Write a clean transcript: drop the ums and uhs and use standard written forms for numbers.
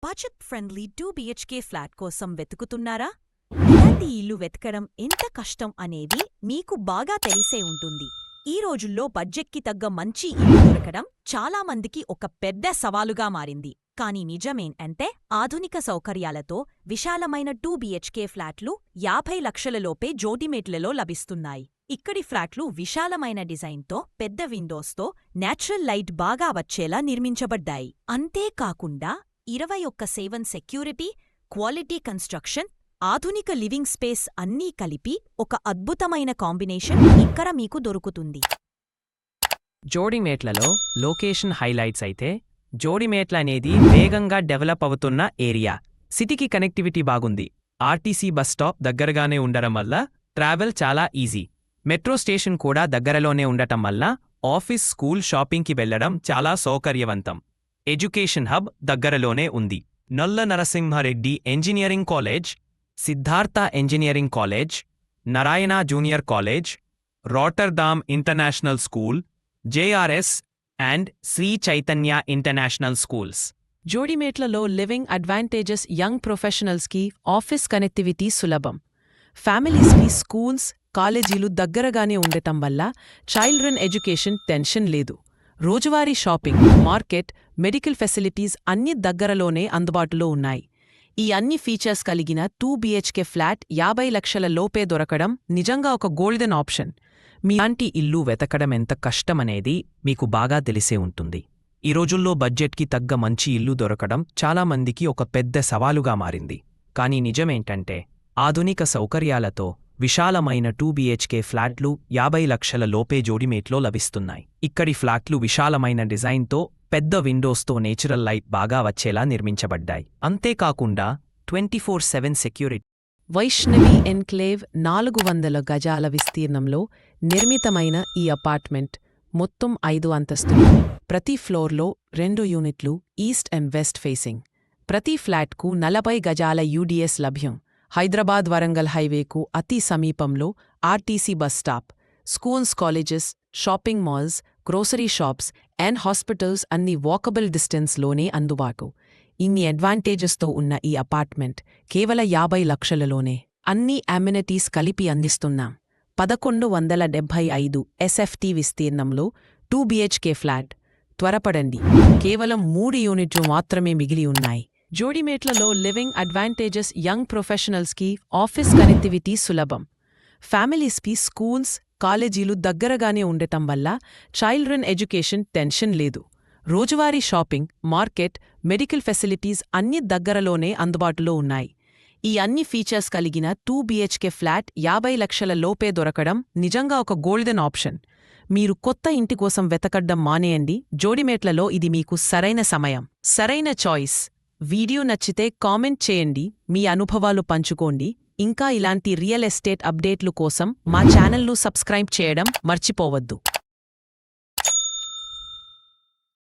Budget friendly 2 BHK flat కోసం వెతుకుతున్నారా? ఇలాంటి ఇల్లు వెతకడం ఎంత కష్టం అనేది మీకు బాగా తెలిసే ఉంటుంది. ఈ రోజుల్లో బడ్జెట్కి తగ్గ మంచి ఇల్లు దొరకడం చాలా మందికి ఒక పెద్ద సవాలుగా మారింది. కానీ నిజమేంటంటే ఆధునిక సౌకర్యాలతో విశాలమైన 2 BHK ఫ్లాట్లు 50 లక్షలలోపే జోడిమేట్లలో లభిస్తున్నాయి. ఇక్కడి ఫ్లాట్లు విశాలమైన డిజైన్తో, పెద్ద విండోస్తో, నేచురల్ లైట్ బాగా వచ్చేలా నిర్మించబడ్డాయి. అంతేకాకుండా 21/7 సెక్యూరిటీ, క్వాలిటీ కన్స్ట్రక్షన్, ఆధునిక లివింగ్ స్పేస్ అన్నీ కలిపి ఒక అద్భుతమైన కాంబినేషన్ ఇక్కడ మీకు దొరుకుతుంది. జోడిమేట్లలో లొకేషన్ హైలైట్స్ అయితే, జోడిమేట్ల అనేది వేగంగా డెవలప్ అవుతున్న ఏరియా. సిటీకి కనెక్టివిటీ బాగుంది. ఆర్టీసీ బస్ స్టాప్ దగ్గరగానే ఉండడం వల్ల ట్రావెల్ చాలా ఈజీ. మెట్రో స్టేషన్ కూడా దగ్గరలోనే ఉండటం వల్ల ఆఫీస్, స్కూల్, షాపింగ్కి వెళ్లడం చాలా సౌకర్యవంతం. ఎడ్యుకేషన్ హబ్ దగ్గరలోనే ఉంది. Nalla Narasimhareddy engineering college, Siddhartha engineering college, Narayana junior college, Rotterdam international school, JRS and Sri Chaitanya international schools. జోడిమేట్లలో లివింగ్ అడ్వాంటేజెస్ యంగ్ ప్రొఫెషనల్స్కి ఆఫీస్ కనెక్టివిటీ సులభం. ఫ్యామిలీస్కి స్కూల్స్, కాలేజీలు దగ్గరగానే ఉండటం వల్ల చైల్డ్రన్ ఎడ్యుకేషన్ టెన్షన్ లేదు. రోజువారీ షాపింగ్, మార్కెట్, మెడికల్ ఫెసిలిటీస్ అన్నీ దగ్గరలోనే అందుబాటులో ఉన్నాయి. ఈ అన్ని ఫీచర్స్ కలిగిన 2 BHK ఫ్లాట్ 50 లక్షల లోపే దొరకడం నిజంగా ఒక గోల్డెన్ ఆప్షన్. మీలాంటి ఇల్లు వెతకడం ఎంత కష్టమనేది మీకు బాగా తెలిసే ఉంటుంది. ఈ రోజుల్లో బడ్జెట్కి తగ్గ మంచి ఇల్లు దొరకడం చాలామందికి ఒక పెద్ద సవాలుగా మారింది. కానీ నిజమేంటంటే ఆధునిక సౌకర్యాలతో విశాలమైన 2 BHK ఫ్లాట్లు 50 లక్షల లోపే జోడిమేట్లో లభిస్తున్నాయి. ఇక్కడి ఫ్లాట్లు విశాలమైన డిజైన్తో, పెద్ద విండోస్తో, నేచురల్ లైట్ బాగా వచ్చేలా నిర్మించబడ్డాయి. అంతేకాకుండా 24/7 సెక్యూరిటీ. వైష్ణవి ఎన్క్లేవ్ 400 గజాల విస్తీర్ణంలో నిర్మితమైన ఈ అపార్ట్మెంట్ మొత్తం 5 అంతస్తులు. ప్రతి ఫ్లోర్లో 2 యూనిట్లు, ఈస్ట్ అండ్ వెస్ట్ ఫేసింగ్. ప్రతి ఫ్లాట్కు 40 గజాల UDS లభ్యం. హైదరాబాద్ వరంగల్ హైవేకు అతి సమీపంలో RTC bus stop, schools, colleges, shopping malls, grocery shops and hospitals అన్ని వాకబుల్ డిస్టెన్స్లోనే అందుబాటు. ఇన్ని అడ్వాంటేజెస్తో ఉన్న ఈ అపార్ట్మెంట్ కేవలం 50 లక్షలలోనే అన్ని అమ్యూనిటీస్ కలిపి అందిస్తున్నాం. 1175 SFT విస్తీర్ణంలో 2 BHK ఫ్లాట్. త్వరపడండి, కేవలం 3 యూనిట్లు మాత్రమే మిగిలి ఉన్నాయి. జోడిమేట్లలో లివింగ్ అడ్వాంటేజెస్ యంగ్ ప్రొఫెషనల్స్కి ఆఫీస్ కనెక్టివిటీ సులభం. ఫ్యామిలీస్కి స్కూల్స్, కాలేజీలు దగ్గరగానే ఉండటం వల్ల చైల్డ్రన్ ఎడ్యుకేషన్ టెన్షన్ లేదు. రోజువారీ షాపింగ్, మార్కెట్, మెడికల్ ఫెసిలిటీస్ అన్నీ దగ్గరలోనే అందుబాటులో ఉన్నాయి. ఈ అన్ని ఫీచర్స్ కలిగిన 2 BHK ఫ్లాట్ 50 లక్షల లోపే దొరకడం నిజంగా ఒక గోల్డెన్ ఆప్షన్. మీరు కొత్త ఇంటి కోసం వెతకడ్డం మానేయండి. జోడిమేట్లలో ఇది మీకు సరైన సమయం, సరైన చాయిస్. వీడియో నచ్చితే కామెంట్ చేయండి, మీ అనుభవాలు పంచుకోండి. ఇంకా ఇలాంటి రియల్ ఎస్టేట్ అప్డేట్లు కోసం మా ఛానల్ను సబ్స్క్రైబ్ చేయడం మర్చిపోవద్దు.